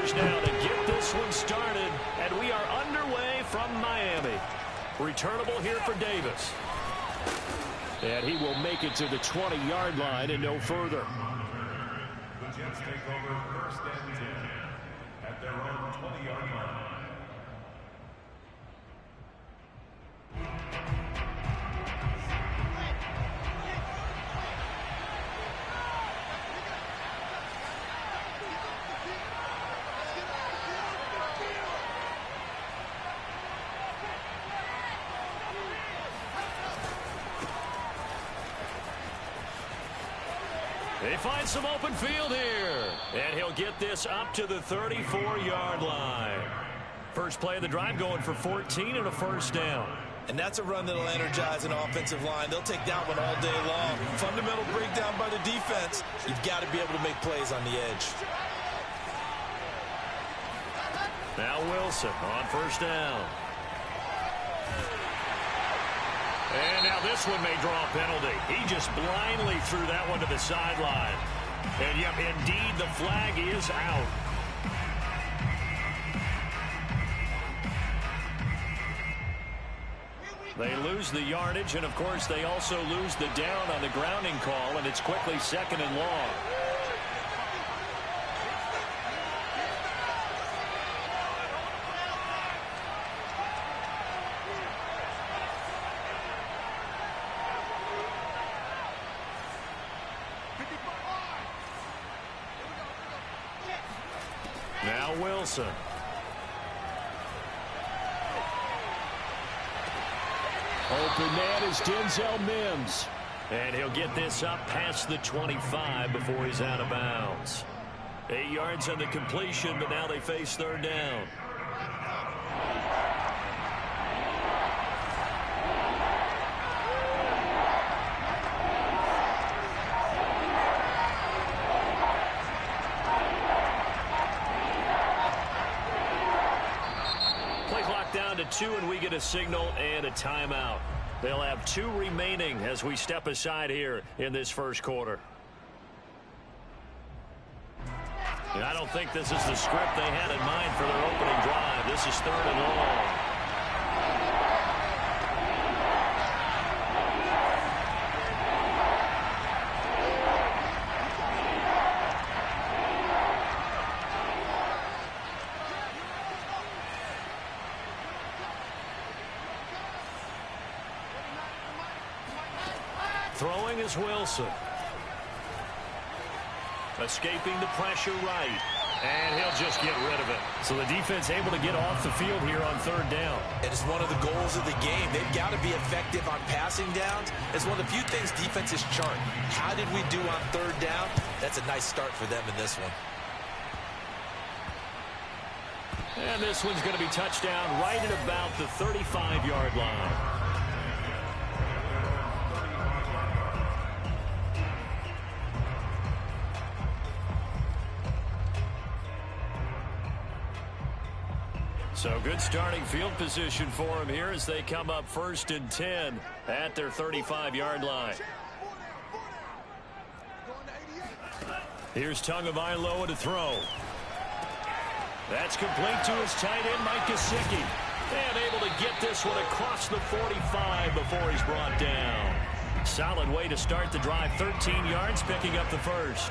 scores now to get this one started, and we are underway from Miami. Returnable here for Davis. And he will make it to the 20-yard line and no further. The Jets take over 1st and 10 at their own 20-yard line. They find some open field here. And he'll get this up to the 34-yard line. First play of the drive going for 14 and a first down. And that's a run that'll energize an offensive line. They'll take that one all day long. Fundamental breakdown by the defense. You've got to be able to make plays on the edge. Now Wilson on first down. And now this one may draw a penalty. He just blindly threw that one to the sideline. And yep, indeed, the flag is out. They lose the yardage, and of course they also lose the down on the grounding call, and it's quickly 2nd and long. Now Wilson. Open man is Denzel Mims. And he'll get this up past the 25 before he's out of bounds. 8 yards on the completion, but now they face 3rd down. Down to 2, and we get a signal and a timeout. They'll have 2 remaining as we step aside here in this first quarter. And I don't think this is the script they had in mind for their opening drive. This is 3rd and long. Throwing is Wilson. Escaping the pressure right. And he'll just get rid of it. So the defense able to get off the field here on 3rd down. It is one of the goals of the game. They've got to be effective on passing downs. It's one of the few things defenses chart. How did we do on 3rd down? That's a nice start for them in this one. And this one's going to be touchdown right at about the 35-yard line. So good starting field position for him here as they come up 1st and 10 at their 35-yard line. Here's Tagovailoa to throw. That's complete to his tight end, Mike Gesicki. And able to get this one across the 45 before he's brought down. Solid way to start the drive. 13 yards, picking up the first.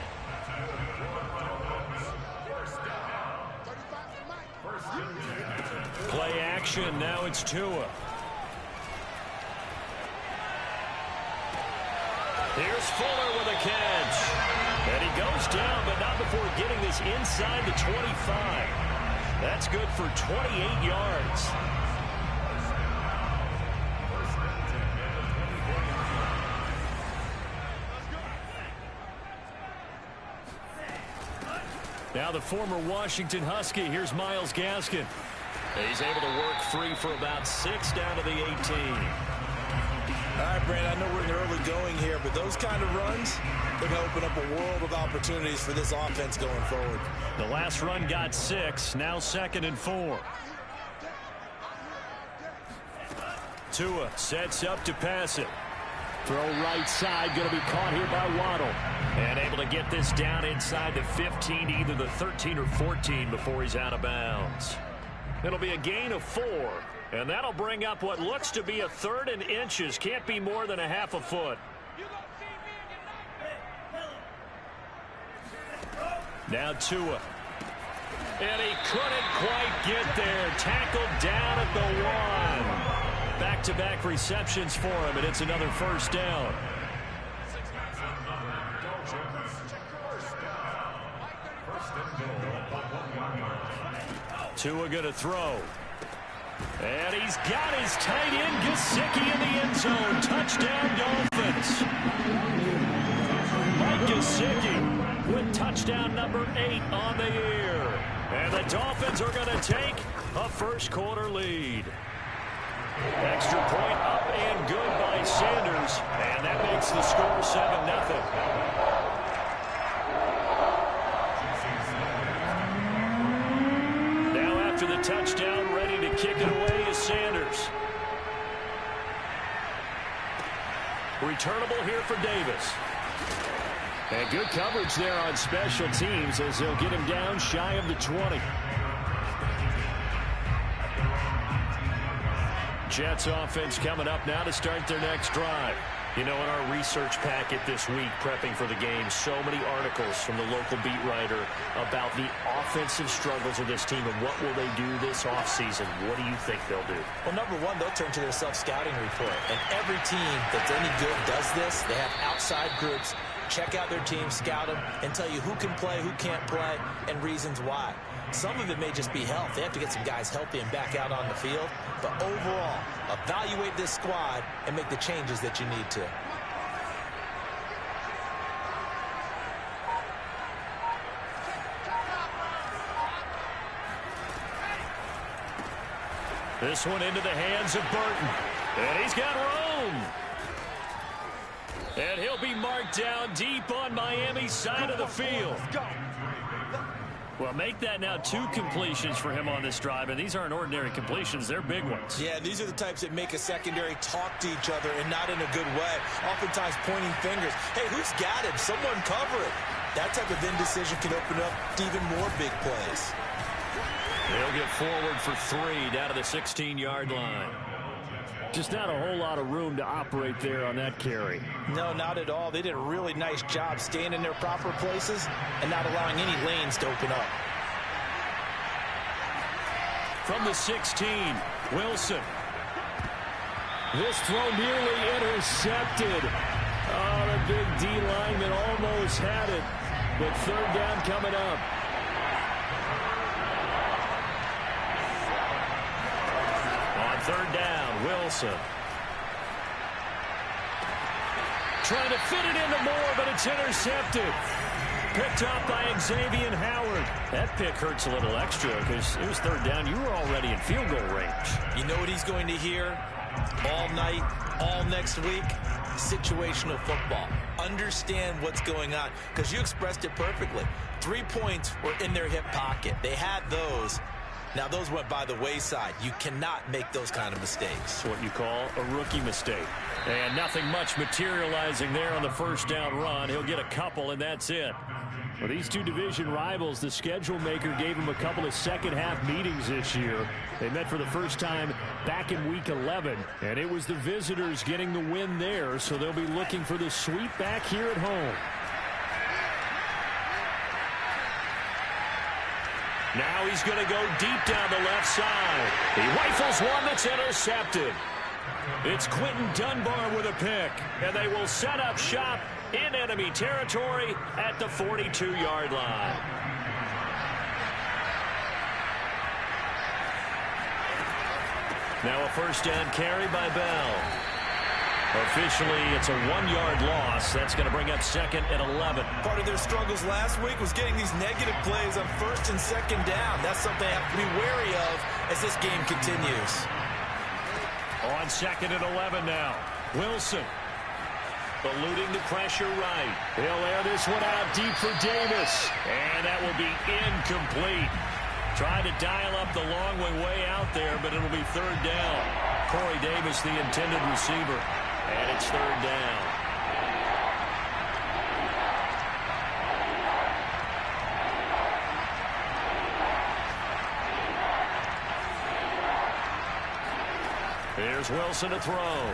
Play action. Now it's Tua. Here's Fuller with a catch. And he goes down, but not before getting this inside the 25. That's good for 28 yards. Now the former Washington Husky. Here's Myles Gaskin. He's able to work free for about 6 down to the 18. All right, Brandon, I know we're in the early going here, but those kind of runs, they're going to open up a world of opportunities for this offense going forward. The last run got 6, now 2nd and 4. Tua sets up to pass it. Throw right side, going to be caught here by Waddle. And able to get this down inside the 15, either the 13 or 14 before he's out of bounds. It'll be a gain of 4. And that'll bring up what looks to be a 3rd and inches. Can't be more than a half a foot. Now Tua. And he couldn't quite get there. Tackled down at the 1. Back-to-back receptions for him, and it's another first down. Tua going to throw. And he's got his tight end, Gesicki, in the end zone. Touchdown, Dolphins. Mike Gesicki with touchdown number 8 on the year. And the Dolphins are going to take a first-quarter lead. Extra point up and good by Sanders. And that makes the score 7-0. Now after the touchdown, ready to kick it away is Sanders. Returnable here for Davis. And good coverage there on special teams as they'll get him down shy of the 20. Jets offense coming up now to start their next drive. You know, in our research packet this week, prepping for the game, so many articles from the local beat writer about the offensive struggles of this team and what will they do this offseason. What do you think they'll do? Well, number one, they'll turn to their self-scouting report. And every team that's any good does this. They have outside groups. Check out their team, scout them, and tell you who can play, who can't play, and reasons why. Some of it may just be health. They have to get some guys healthy and back out on the field. But overall, evaluate this squad and make the changes that you need to. This one into the hands of Burton. And he's got room. And he'll be marked down deep on Miami's side of the field. Well, make that now 2 completions for him on this drive, and these aren't ordinary completions. They're big ones. Yeah, these are the types that make a secondary talk to each other and not in a good way. Oftentimes pointing fingers. Hey, who's got him? Someone cover it. That type of indecision can open up to even more big plays. They'll get forward for 3 down to the 16-yard line. Just not a whole lot of room to operate there on that carry. No, not at all. They did a really nice job staying in their proper places and not allowing any lanes to open up. From the 16, Wilson. This throw nearly intercepted. Oh, the big D lineman almost had it. But 3rd down coming up. On 3rd down, Wilson. Trying to fit it into Moore, but it's intercepted. Picked up by Xavier Howard. That pick hurts a little extra because it was 3rd down. You were already in field goal range. You know what he's going to hear all night, all next week? Situational football. Understand what's going on because you expressed it perfectly. 3 points were in their hip pocket. They had those. Now, those went by the wayside. You cannot make those kind of mistakes. What you call a rookie mistake. And nothing much materializing there on the 1st down run. He'll get a couple, and that's it. For these 2 division rivals, the schedule maker gave them a couple of second-half meetings this year. They met for the first time back in Week 11, and it was the visitors getting the win there, so they'll be looking for the sweep back here at home. Now he's going to go deep down the left side. He rifles one that's intercepted. It's Quentin Dunbar with a pick, and they will set up shop in enemy territory at the 42-yard line. Now a 1st down carry by Bell. Officially, it's a 1-yard loss. That's going to bring up 2nd and 11. Part of their struggles last week was getting these negative plays on 1st and 2nd down. That's something they have to be wary of as this game continues. On 2nd and 11 now. Wilson. Eluding the pressure right. He'll air this one out deep for Davis. And that will be incomplete. Tried to dial up the long way out there, but it'll be 3rd down. Corey Davis, the intended receiver. And it's third down. Here's Wilson to throw.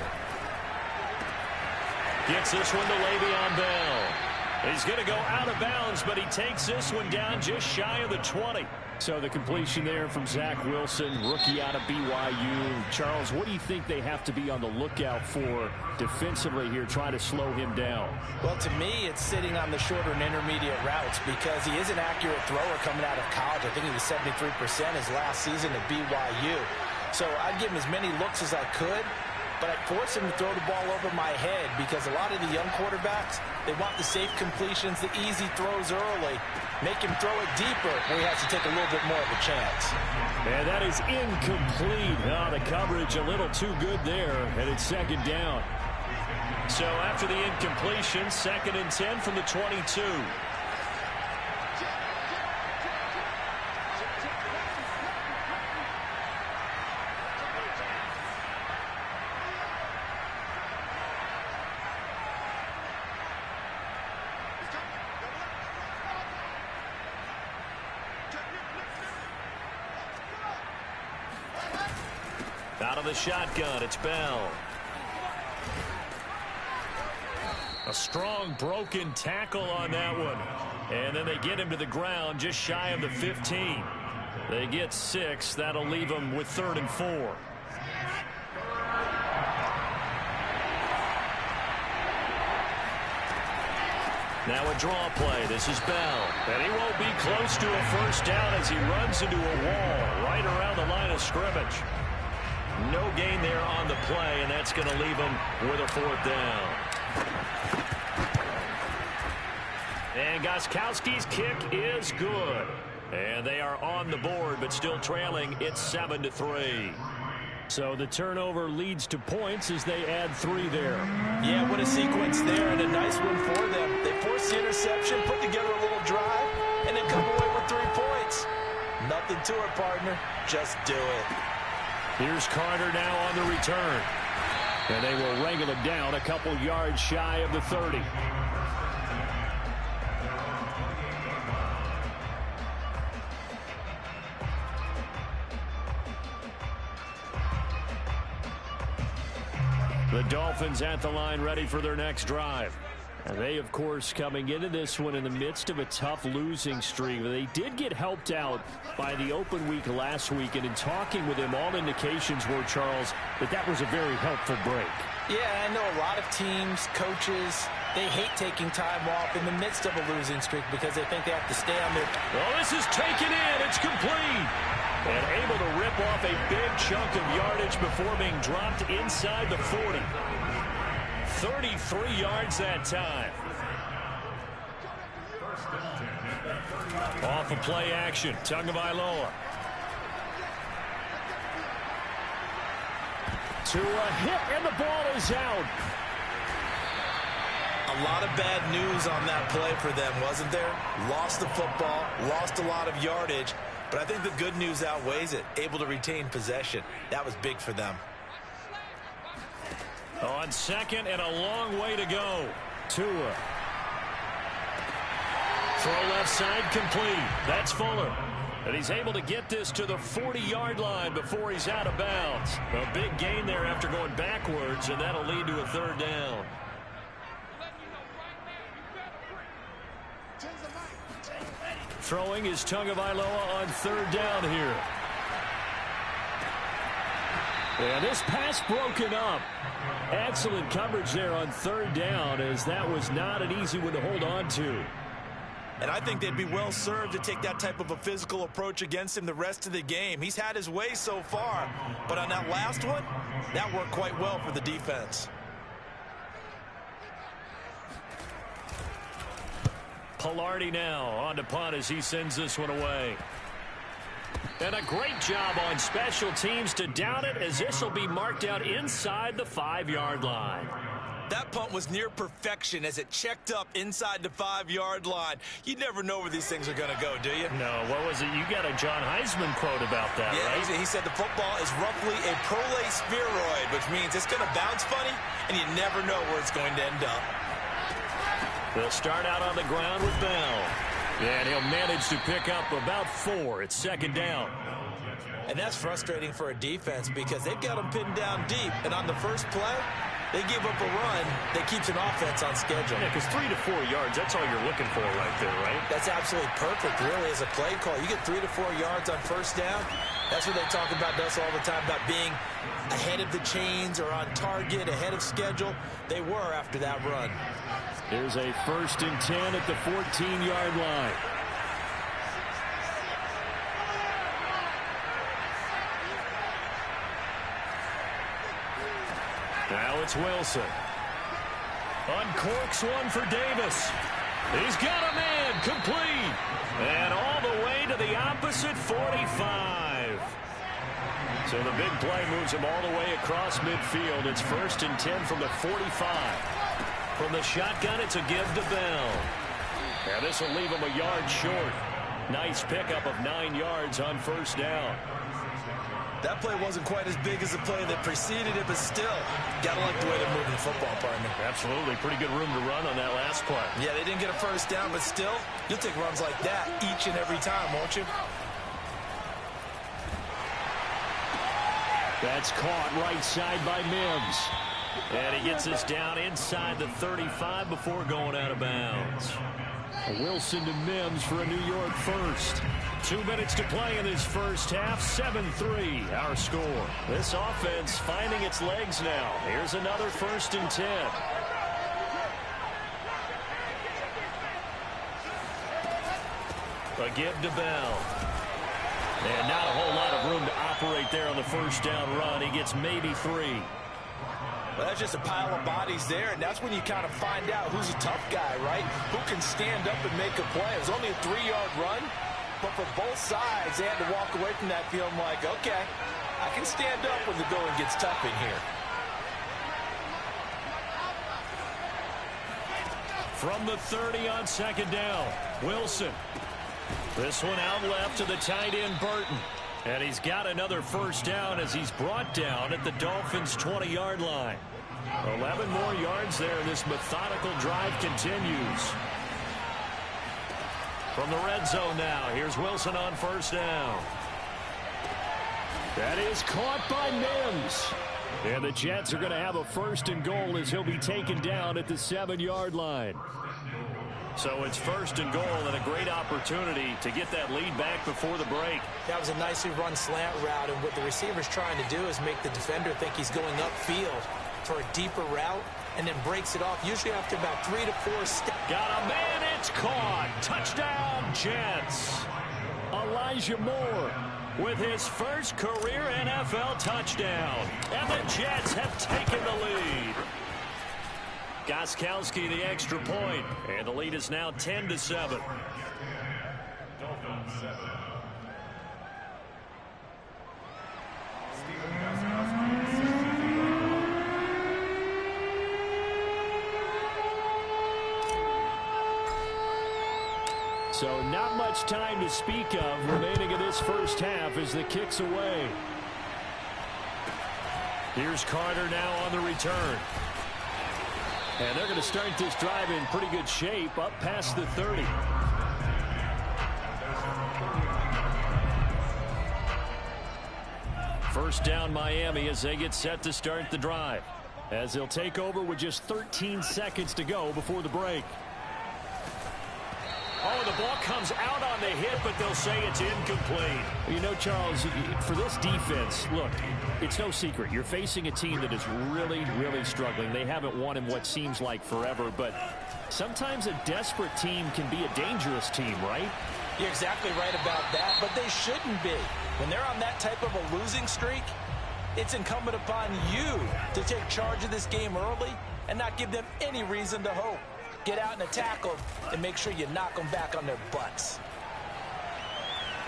Gets this one to Le'Veon Bell. He's going to go out of bounds, but he takes this one down just shy of the 20. So the completion there from Zach Wilson, rookie out of BYU. Charles, what do you think they have to be on the lookout for defensively here, trying to slow him down? Well, to me, it's sitting on the shorter and intermediate routes because he is an accurate thrower coming out of college. I think he was 73% his last season at BYU. So I'd give him as many looks as I could, but I'd force him to throw the ball over my head because a lot of the young quarterbacks, they want the safe completions, the easy throws early. Make him throw it deeper where he has to take a little bit more of a chance. And that is incomplete. Oh, the coverage a little too good there, and it's second down. So after the incompletion, 2nd and 10 from the 22. Out of the shotgun, it's Bell. A strong broken tackle on that one. And then they get him to the ground just shy of the 15. They get 6. That'll leave them with 3rd and 4. Now a draw play. This is Bell. And he won't be close to a first down as he runs into a wall right around the line of scrimmage. No gain there on the play, and that's going to leave him with a 4th down. And Gostkowski's kick is good. And they are on the board, but still trailing. It's 7-3. So the turnover leads to points as they add 3 there. Yeah, what a sequence there, and a nice one for them. They force the interception, put together a little drive, and then come away with 3 points. Nothing to it, partner. Just do it. Here's Carter now on the return. And they will wrangle him down a couple yards shy of the 30. The Dolphins at the line ready for their next drive. And they, of course, coming into this one in the midst of a tough losing streak. They did get helped out by the open week last week, and in talking with him, all indications were, Charles, that was a very helpful break. Yeah, I know a lot of teams, coaches, they hate taking time off in the midst of a losing streak because they think they have to stay on their... Well, this is taken in. It's complete. And able to rip off a big chunk of yardage before being dropped inside the 40. 33 yards that time. Off of play action, Tagovailoa. To a hit, and the ball is out. A lot of bad news on that play for them, wasn't there? Lost the football, lost a lot of yardage, but I think the good news outweighs it. Able to retain possession. That was big for them. On 2nd and a long way to go. Tua. Throw left side complete. That's Fuller. And he's able to get this to the 40-yard line before he's out of bounds. A big gain there after going backwards, and that'll lead to a 3rd down. Throwing is Tagovailoa on 3rd down here. And this pass broken up. Excellent coverage there on 3rd down, as that was not an easy one to hold on to. And I think they'd be well served to take that type of a physical approach against him the rest of the game. He's had his way so far, but on that last one, that worked quite well for the defense. Pilardi now on to punt as he sends this one away. And a great job on special teams to down it, as this will be marked out inside the 5-yard line. That punt was near perfection as it checked up inside the 5-yard line. You never know where these things are going to go, do you? No, what was it? You got a John Heisman quote about that, yeah, right? He said the football is roughly a prolate spheroid, which means it's going to bounce funny, and you never know where it's going to end up. They'll start out on the ground with Bell. And he'll manage to pick up about 4. It's second down. And that's frustrating for a defense because they've got them pinned down deep, and on the first play, they give up a run that keeps an offense on schedule. Yeah, because 3 to 4 yards, that's all you're looking for right there, right? That's absolutely perfect, really, as a play call. You get 3 to 4 yards on first down. That's what they talk about us all the time, about being ahead of the chains or on target, ahead of schedule. They were after that run. There's a 1st and 10 at the 14-yard line. Now it's Wilson. Uncorks one for Davis. He's got a man complete. And all the way to the opposite 45. So the big play moves him all the way across midfield. It's 1st and 10 from the 45. From the shotgun, it's a give to Bell. Now this will leave him a yard short. Nice pickup of 9 yards on first down. That play wasn't quite as big as the play that preceded it, but still, got to like the way they're moving the football, partner. Absolutely. Pretty good room to run on that last play. Yeah, they didn't get a first down, but still, you'll take runs like that each and every time, won't you? That's caught right side by Mims. And he gets us down inside the 35 before going out of bounds. Wilson to Mims for a New York first. 2 minutes to play in this first half. 7-3 our score. This offense finding its legs now. Here's another 1st and 10. A give to Bell. And not a whole lot of room to operate there on the first down run. He gets maybe 3. Well, that's just a pile of bodies there, and that's when you kind of find out who's a tough guy, right? Who can stand up and make a play. It was only a 3-yard run, but for both sides, they had to walk away from that feeling like, okay, I can stand up when the going gets tough in here. From the 30 on second down, Wilson. This one out left to the tight end, Burton. And he's got another first down as he's brought down at the Dolphins' 20-yard line. 11 more yards there. This methodical drive continues. From the red zone now, here's Wilson on first down. That is caught by Mims. And the Jets are going to have a 1st and goal as he'll be taken down at the 7-yard line. So it's 1st and goal and a great opportunity to get that lead back before the break. That was a nicely run slant route, and what the receiver's trying to do is make the defender think he's going upfield for a deeper route and then breaks it off, usually after about 3 to 4 steps. Got a man, it's caught. Touchdown, Jets. Elijah Moore with his first career NFL touchdown. And the Jets have taken the lead. Gostkowski the extra point, and the lead is now 10-7. So not much time to speak of remaining in this first half as the kick's away. Here's Carter now on the return. And they're going to start this drive in pretty good shape up past the 30. First down Miami as they get set to start the drive. As they'll take over with just 13 seconds to go before the break. Oh, the ball comes out on the hit, but they'll say it's incomplete. You know, Charles, for this defense, look, it's no secret. You're facing a team that is really, really struggling. They haven't won in what seems like forever, but sometimes a desperate team can be a dangerous team, right? You're exactly right about that, but they shouldn't be. When they're on that type of a losing streak, it's incumbent upon you to take charge of this game early and not give them any reason to hope. Get out and attack them and make sure you knock them back on their butts.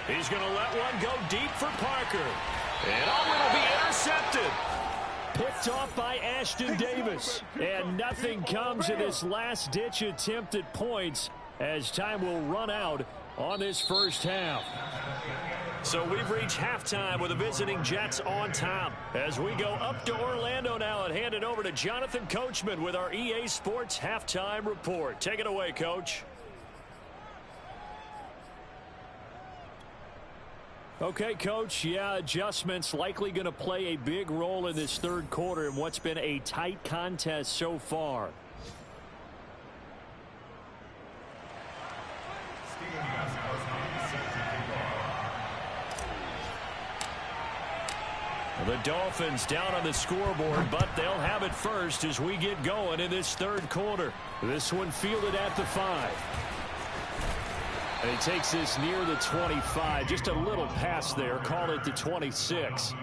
He's going to let one go deep for Parker. And oh, it'll be intercepted. Picked off by Ashton Davis. And nothing comes in this last-ditch attempt at points as time will run out on this first half. So we've reached halftime with the visiting Jets on top. As we go up to Orlando now and hand it over to Jonathan Coachman with our EA Sports Halftime Report. Take it away, Coach. Okay, Coach. Yeah, adjustments likely going to play a big role in this third quarter in what's been a tight contest so far. The Dolphins down on the scoreboard, but they'll have it first as we get going in this third quarter. This one fielded at the 5. And he takes this near the 25. Just a little pass there. Call it the 26.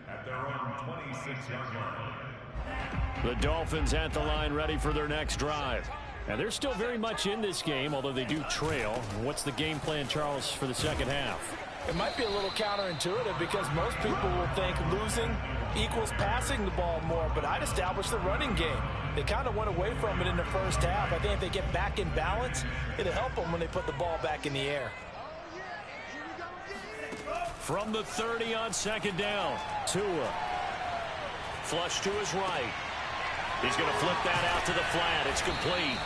At their own 26-yard line. The Dolphins at the line ready for their next drive. And they're still very much in this game, although they do trail. What's the game plan, Charles, for the second half? It might be a little counterintuitive because most people will think losing equals passing the ball more, but I'd establish the running game. They kind of went away from it in the first half. I think if they get back in balance, it'll help them when they put the ball back in the air. From the 30 on second down, Tua. Flush to his right. He's going to flip that out to the flat. It's complete.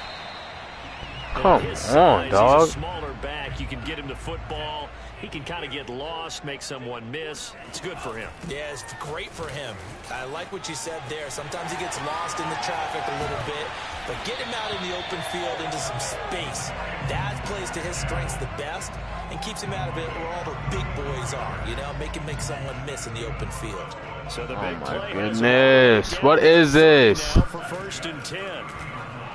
Come on, dog. He's a smaller back. You can get him the football. He can kind of get lost, make someone miss. It's good for him. Yeah, it's great for him. I like what you said there. Sometimes he gets lost in the traffic a little bit, but get him out in the open field into some space. That plays to his strengths the best and keeps him out of it where all the big boys are. You know, make someone miss in the open field. So the Oh big my play goodness. What is this? now for 1st and 10.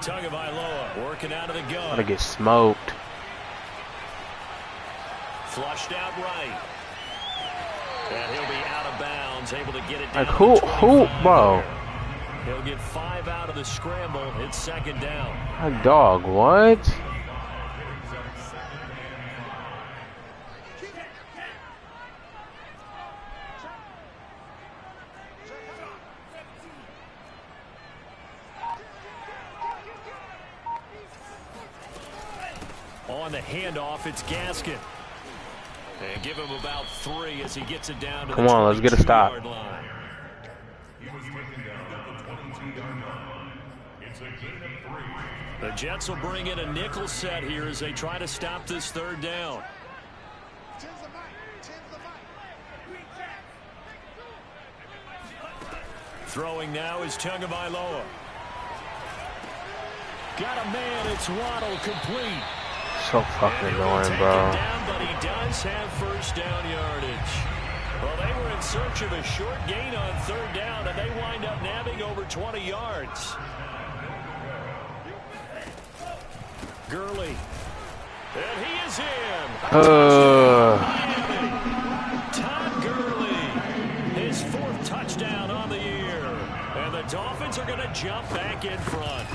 Tagovailoa working out of the I'm gun. gonna get smoked. Flushed out right. And he'll be out of bounds, able to get it down. Like to who, the 25 bro? there. He'll get 5 out of the scramble. It's second down. Like dog, what? On the handoff, it's Gaskin. And give him about 3 as he gets it down to Come the on, let's get a stop. 22-yard line. He was taken down at the 22-yard line. It's a gain of 3. The Jets will bring in a nickel set here as they try to stop this third down. Throwing now is Tagovailoa. Got a man, it's Waddle, complete. So fucking And he'll be annoying, taken bro. down, but he does have first down yardage. Well, they were in search of a short gain on third down, and they wind up nabbing over 20 yards. Gurley. And he is in. Todd Gurley, his 4th touchdown on the year. And the Dolphins are going to jump back in front.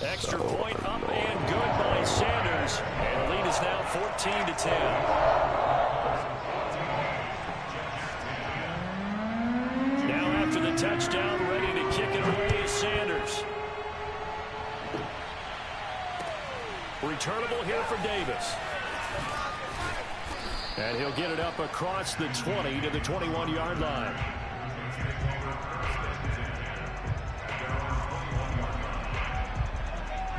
Extra point up and good by Sanders. And the lead is now 14-10. Now after the touchdown, ready to kick it away is Sanders. Returnable here for Davis. And he'll get it up across the 20 to the 21-yard line.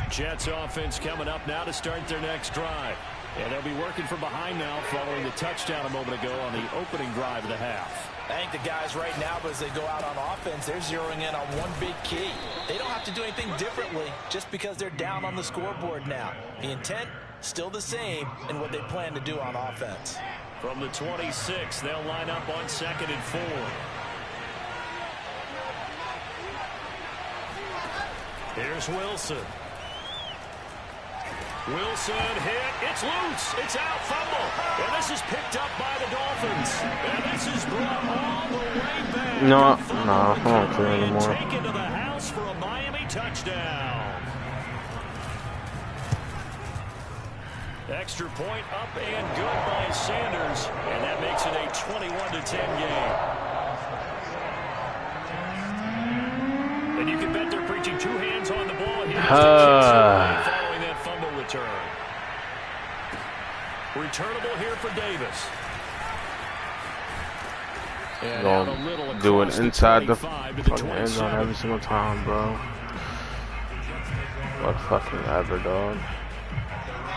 Jets offense coming up now to start their next drive. And they'll be working from behind now following the touchdown a moment ago on the opening drive of the half. I think the guys right now, as they go out on offense, they're zeroing in on one big key. They don't have to do anything differently just because they're down on the scoreboard now. The intent, still the same in what they plan to do on offense. From the 26, they'll line up on 2nd and 4. Here's Wilson. Wilson hit. It's loose. It's out. Fumble. And this is picked up by the Dolphins. And this is brought all the way back. No, I don't care anymore. Taken to the house for a Miami touchdown. Extra point up and good by Sanders. And that makes it a 21-10 game. And you can bet they're preaching two hands on the ball here. Following that fumble return. Returnable here for Davis. And Gonna do it inside the fucking end zone every single time, bro. What fucking ever, dog.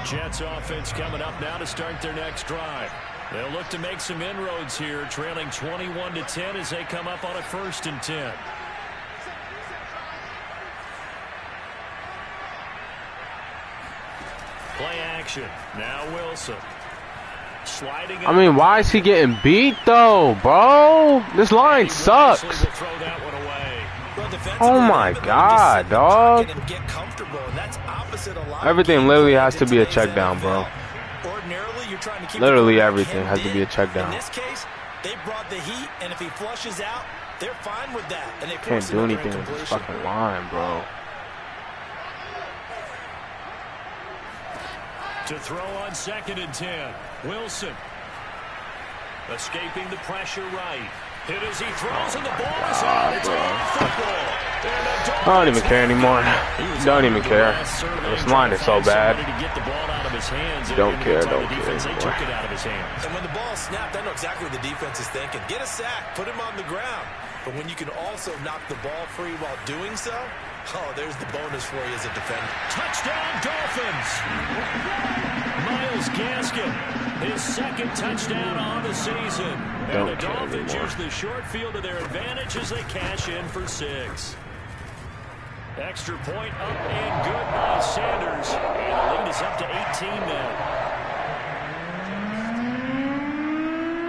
Jets offense coming up now to start their next drive. They'll look to make some inroads here, trailing 21-10 as they come up on a 1st and 10. Play action. Now Wilson. Sliding. I mean, why is he getting beat though, bro? This line sucks. Oh my god, dog. Everything literally has to be a check down, bro. Literally everything has to be a check down. In this case, they brought the heat, and if he flushes out, they're fine with that. And they can't do anything with this fucking line, bro. To throw on 2nd and 10. Wilson. Escaping the pressure right. Hit as he throws, and the ball is out. It's a football. I don't even care anymore. Don't even care. This line is so bad. Don't care. They took it out of his hands. And when the ball snapped, I know exactly what the defense is thinking. Get a sack. Put him on the ground. But when you can also knock the ball free while doing so, oh, there's the bonus for you as a defender. Touchdown, Dolphins! Myles Gaskin, his 2nd touchdown on the season. And the Dolphins use the short field to their advantage as they cash in for 6. Extra point up and good by Sanders. And the lead is up to 18 now.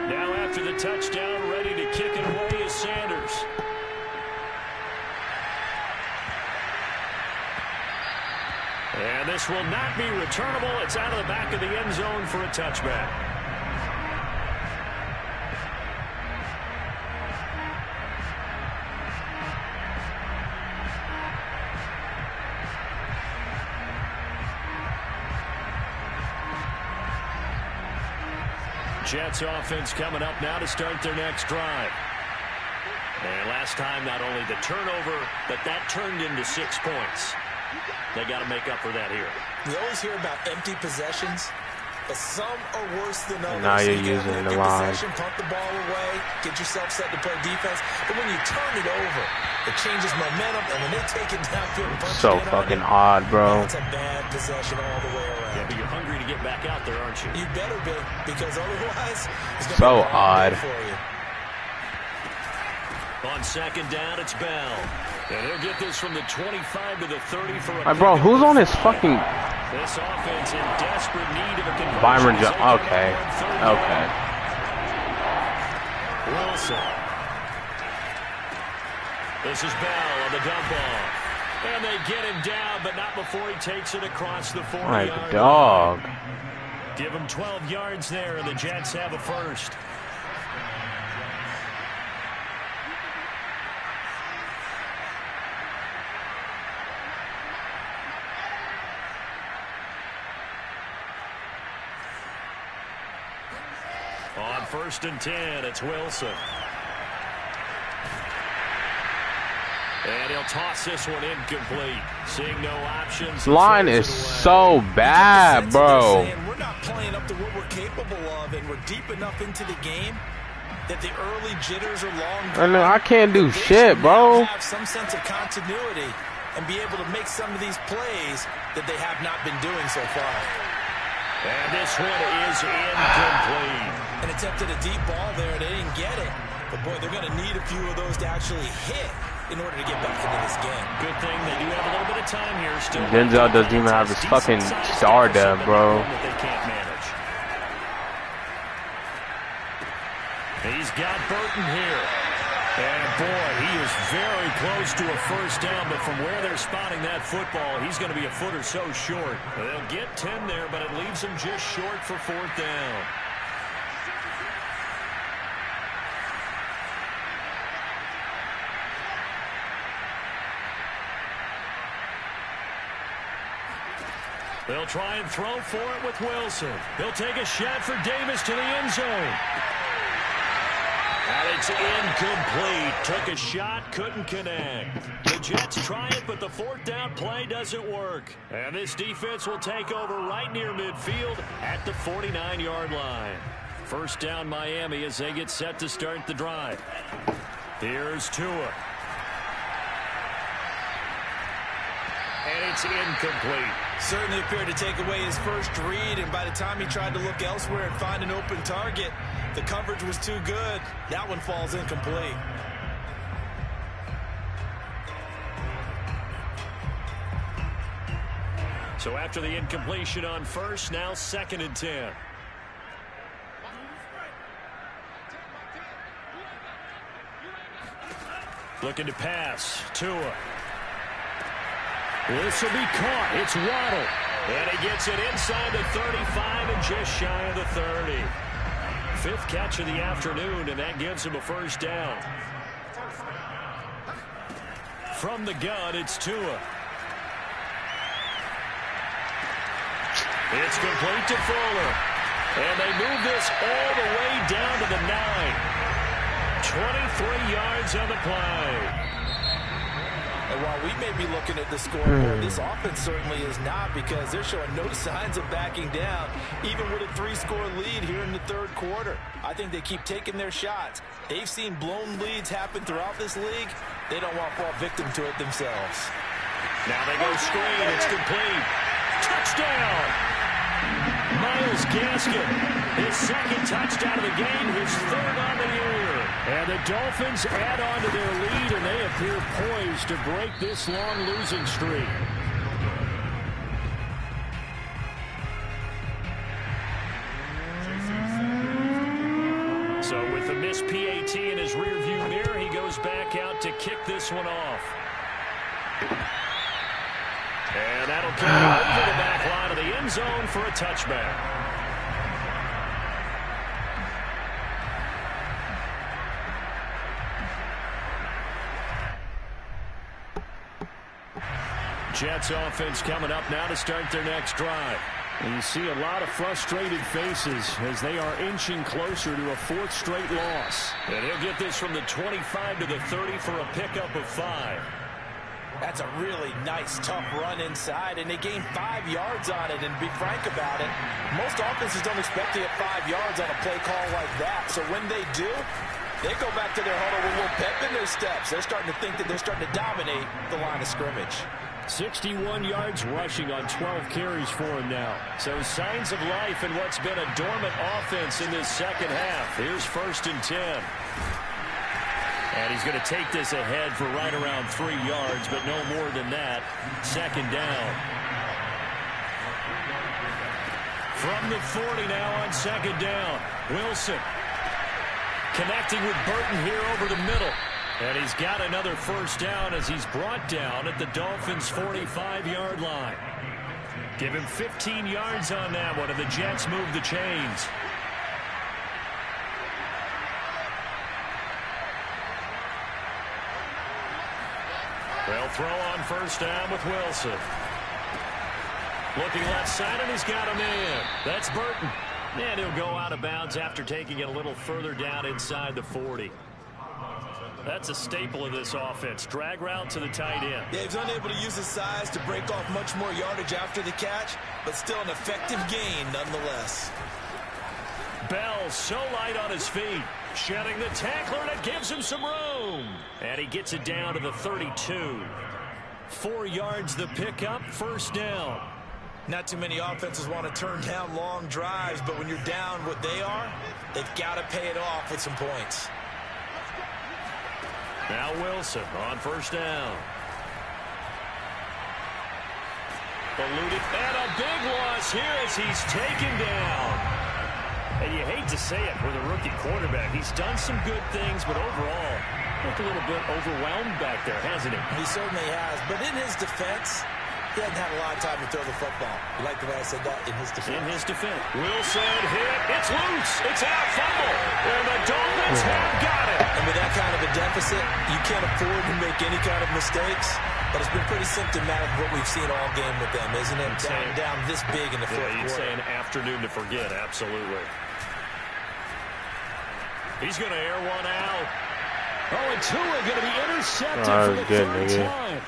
Now after the touchdown, ready to kick it away is Sanders. And this will not be returnable. It's out of the back of the end zone for a touchback. Jets offense coming up now to start their next drive. And last time, not only the turnover, but that turned into 6 points. They got to make up for that here. We always hear about empty possessions, but some are worse than others. Now you're using the line. Pump the ball away, get yourself set to play defense. But when you turn it over, it changes momentum, and when they take it downfield and punch so fucking odd, bro. It's a bad possession all the way around. Yeah, but you're hungry to get back out there, aren't you? You better be, because otherwise, it's so odd. For you. On 2nd down, it's Bell. And he'll get this from the 25 to the 30 for a... Hey, bro, who's on his fucking... This offense in desperate need of a conversion. Byron Jones. Okay. Wilson. This is Bell on the dump off. And they get him down, but not before he takes it across the 40-yard like dog. line. Give him 12 yards there, and the Jets have a 1st. On 1st and 10, it's Wilson. And he'll toss this one incomplete. Seeing no options. Line is so bad, bro. We're not playing up to what we're capable of, and we're deep enough into the game that the early jitters are long. I can't do shit, bro. Have some sense of continuity. and be able to make some of these plays that they have not been doing so far. And this one is incomplete. And attempted a deep ball there. They didn't get it. But, boy, they're going to need a few of those to actually hit in order to get back into this game. Good thing they do have a little bit of time here. Still, Denzel doesn't even have his fucking star dub, bro. That they can't manage. He's got Burton here. And, boy, he is very close to a first down, but from where they're spotting that football, he's going to be a foot or so short. They'll get 10 there, but it leaves him just short for fourth down. They'll try and throw for it with Wilson. He'll take a shot for Davis to the end zone. And it's incomplete. Took a shot, couldn't connect. The Jets try it, but the fourth down play doesn't work. And this defense will take over right near midfield at the 49-yard line. First down Miami as they get set to start the drive. Here's Tua. And it's incomplete. Certainly appeared to take away his first read, and by the time he tried to look elsewhere and find an open target, the coverage was too good. That one falls incomplete. So after the incompletion on first, now 2nd and 10. Looking to pass. Tua. This will be caught. It's Waddle. And he gets it inside the 35 and just shy of the 30. 5th catch of the afternoon, and that gives him a first down. From the gun, it's Tua. It's complete to Fuller. And they move this all the way down to the 9. 23 yards on the play. And while we may be looking at the scoreboard, this offense certainly is not, because they're showing no signs of backing down, even with a 3-score lead here in the third quarter. I think they keep taking their shots. They've seen blown leads happen throughout this league. They don't want to fall victim to it themselves. Now they go screen. It's complete. Touchdown! Myles Gaskin, his 2nd touchdown of the game, his 3rd on the year. And the Dolphins add on to their lead, and they appear poised to break this long losing streak. So with the missed PAT in his rearview mirror, he goes back out to kick this one off. And that'll carry over the back line of the end zone for a touchback. Jets offense coming up now to start their next drive. And you see a lot of frustrated faces as they are inching closer to a 4th straight loss. And he'll get this from the 25 to the 30 for a pickup of 5. That's a really nice, tough run inside, and they gained 5 yards on it. And be frank about it, most offenses don't expect to get 5 yards on a play call like that. So when they do, they go back to their huddle with a little pep in their steps. They're starting to think that they're starting to dominate the line of scrimmage. 61 yards rushing on 12 carries for him now. So signs of life in what's been a dormant offense in this second half. Here's 1st and 10. And he's going to take this ahead for right around 3 yards, but no more than that. 2nd down. From the 40 now on 2nd down. Wilson connecting with Burton here over the middle. And he's got another first down as he's brought down at the Dolphins' 45-yard line. Give him 15 yards on that one, and the Jets move the chains. They'll throw on first down with Wilson. Looking left side, and he's got a man. That's Burton. And he'll go out of bounds after taking it a little further down inside the 40. That's a staple of this offense. Drag route to the tight end. Yeah, he's unable to use his size to break off much more yardage after the catch, but still an effective gain nonetheless. Bell so light on his feet. Shedding the tackler, and it gives him some room. And he gets it down to the 32. 4 yards the pickup, first down. Not too many offenses want to turn down long drives, but when you're down what they are, they've got to pay it off with some points. Now Wilson on first down. Eluded, and a big loss here as he's taken down. And you hate to say it with a rookie quarterback. He's done some good things, but overall, looked a little bit overwhelmed back there, hasn't he? He certainly has, but in his defense, he hasn't had a lot of time to throw the football. You like the way I said that? In his defense. In his defense. Wilson hit. It's loose. It's out. Fumble. And the Dolphins have got it. And with that kind of a deficit, you can't afford to make any kind of mistakes. But it's been pretty symptomatic of what we've seen all game with them, isn't it? Down this big in the fourth quarter. You'd say an afternoon to forget. Absolutely. He's going to air one out. Oh, and Tua going to be intercepted for the third time.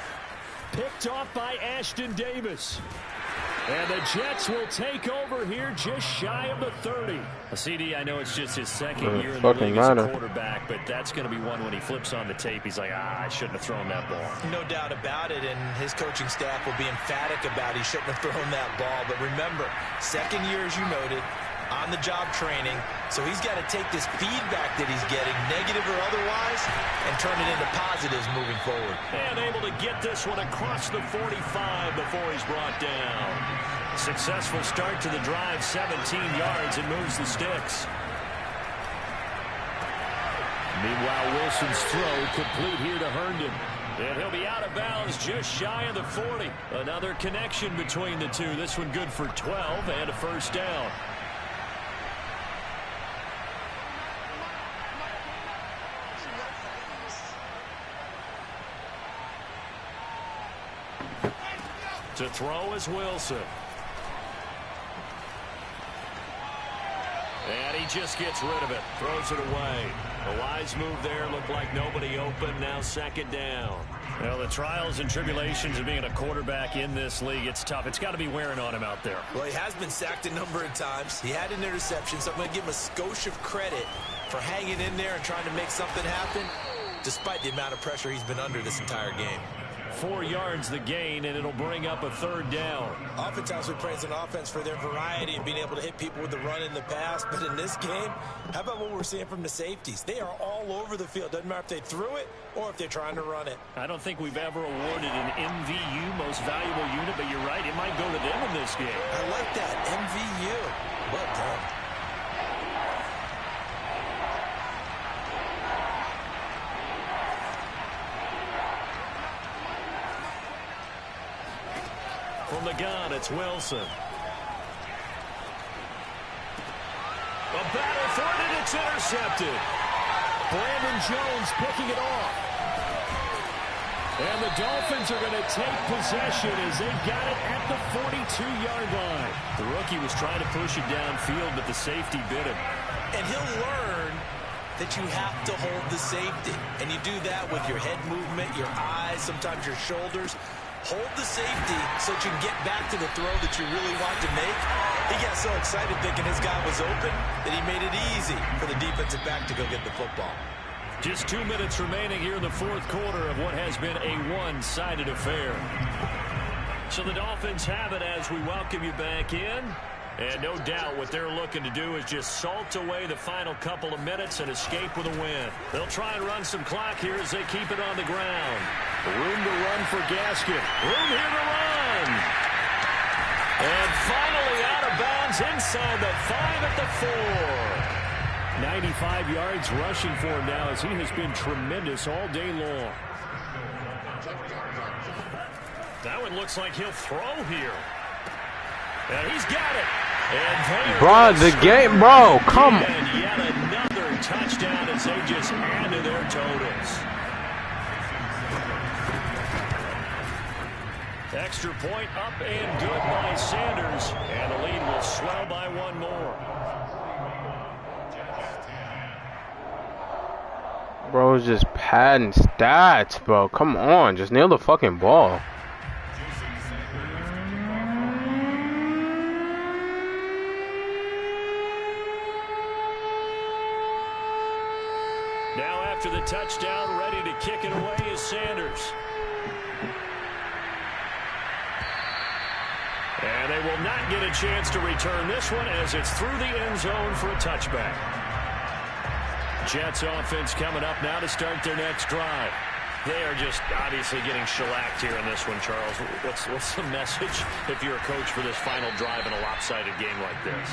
Picked off by Ashton Davis. And the Jets will take over here just shy of the 30. CD, I know it's just his second year in the league as a quarterback, but that's going to be one when he flips on the tape. He's like, I shouldn't have thrown that ball. No doubt about it, and his coaching staff will be emphatic about he shouldn't have thrown that ball. But remember, second year, as you noted, on-the-job training, so he's got to take this feedback that he's getting, negative or otherwise, and turn it into positives moving forward. And able to get this one across the 45 before he's brought down. Successful start to the drive, 17 yards, and moves the sticks. Meanwhile, Wilson's throw complete here to Herndon. And he'll be out of bounds just shy of the 40. Another connection between the two. This one good for 12 and a first down. To throw is Wilson. And he just gets rid of it. Throws it away. A wise move there. Looked like nobody open. Now second down. Well, the trials and tribulations of being a quarterback in this league, it's tough. It's got to be wearing on him out there. Well, he has been sacked a number of times. He had an interception, so I'm going to give him a skosh of credit for hanging in there and trying to make something happen, despite the amount of pressure he's been under this entire game. 4 yards the gain, and it'll bring up a third down. Oftentimes we praise an offense for their variety and being able to hit people with the run in the pass, but in this game, how about what we're seeing from the safeties? They are all over the field. Doesn't matter if they threw it or if they're trying to run it. I don't think we've ever awarded an MVU, most valuable unit, but you're right, it might go to them in this game. I like that, MVU. Well done. From the gun, it's Wilson. A battle for it, and it's intercepted. Brandon Jones picking it off. And the Dolphins are going to take possession as they got it at the 42-yard line. The rookie was trying to push it downfield, but the safety bit him. And he'll learn that you have to hold the safety. And you do that with your head movement, your eyes, sometimes your shoulders. Hold the safety so that you can get back to the throw that you really want to make. He got so excited thinking his guy was open that he made it easy for the defensive back to go get the football. Just 2 minutes remaining here in the fourth quarter of what has been a one-sided affair. So the Dolphins have it as we welcome you back in. And no doubt what they're looking to do is just salt away the final couple of minutes and escape with a win. They'll try and run some clock here as they keep it on the ground. Room to run for Gaskin. Room here to run. And finally out of bounds inside the 5 at the 4. 95 yards rushing for him now as he has been tremendous all day long. That one looks like he'll throw here. And he's got it. And bro, the game, bro, come on. And yet another touchdown as they just add to their totals. Extra point up and good by Sanders. And the lead will swell by one more. Bro, it's just padding stats, bro. Come on, just nail the fucking ball. Now after the touchdown, ready to kick it away is Sanders. And they will not get a chance to return this one as it's through the end zone for a touchback. Jets offense coming up now to start their next drive. They are just obviously getting shellacked here in this one, Charles. What's the message if you're a coach for this final drive in a lopsided game like this?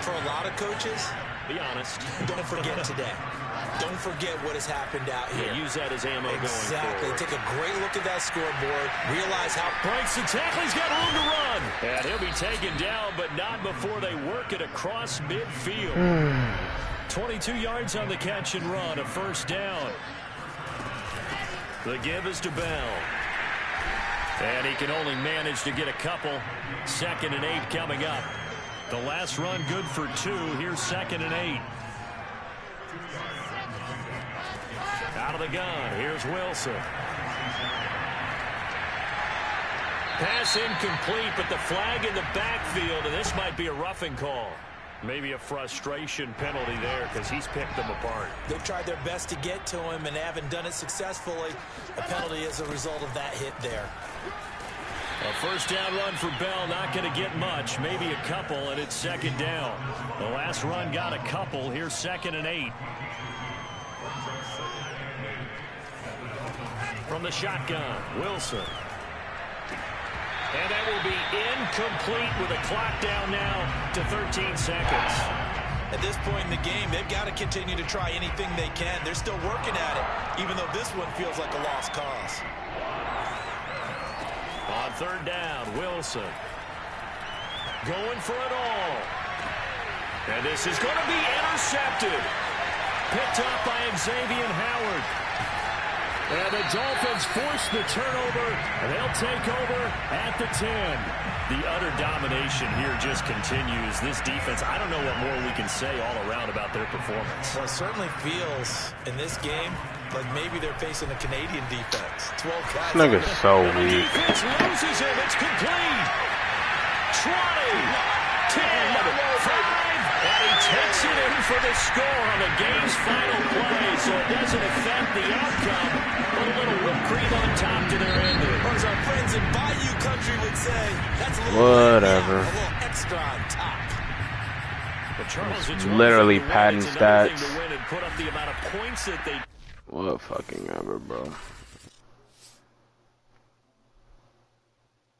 For a lot of coaches, be honest. Don't forget today. Don't forget what has happened out here. Yeah, use that as ammo going forward. Exactly. Take a great look at that scoreboard. Realize how... Breaks the tackle. He's got room to run. And he'll be taken down, but not before they work it across midfield. 22 yards on the catch and run. A first down. The give is to Bell. And he can only manage to get a couple. 2nd and 8 coming up. The last run good for 2. Here's 2nd and 8. Out of the gun. Here's Wilson. Pass incomplete, but the flag in the backfield, and this might be a roughing call. Maybe a frustration penalty there because he's picked them apart. They've tried their best to get to him and haven't done it successfully. A penalty as a result of that hit there. A first down run for Bell, not going to get much, maybe a couple, and it's 2nd down. The last run got a couple. Here's 2nd and 8. From the shotgun, Wilson. And that will be incomplete with a clock down now to 13 seconds. At this point in the game, they've got to continue to try anything they can. They're still working at it, even though this one feels like a lost cause. On 3rd down, Wilson. Going for it all. And this is going to be intercepted. Picked up by Xavier Howard. And the Dolphins force the turnover, and they'll take over at the 10. The utter domination here just continues. This defense, I don't know what more we can say all around about their performance. Well, it certainly feels in this game like maybe they're facing a Canadian defense. 12 guys. This nigga's so weak. The defense loses him. It's complete. 20, 10, 5. And he takes it in for the score on the game's final play, so it doesn't affect the outcome, but a little whipped cream on top to their ending. Or as our friends in Bayou Country would say, that's a little whatever. A little extra on top. But Charles, it's literally padding stats. to win and put up the amount of points that they... What fucking ever, bro.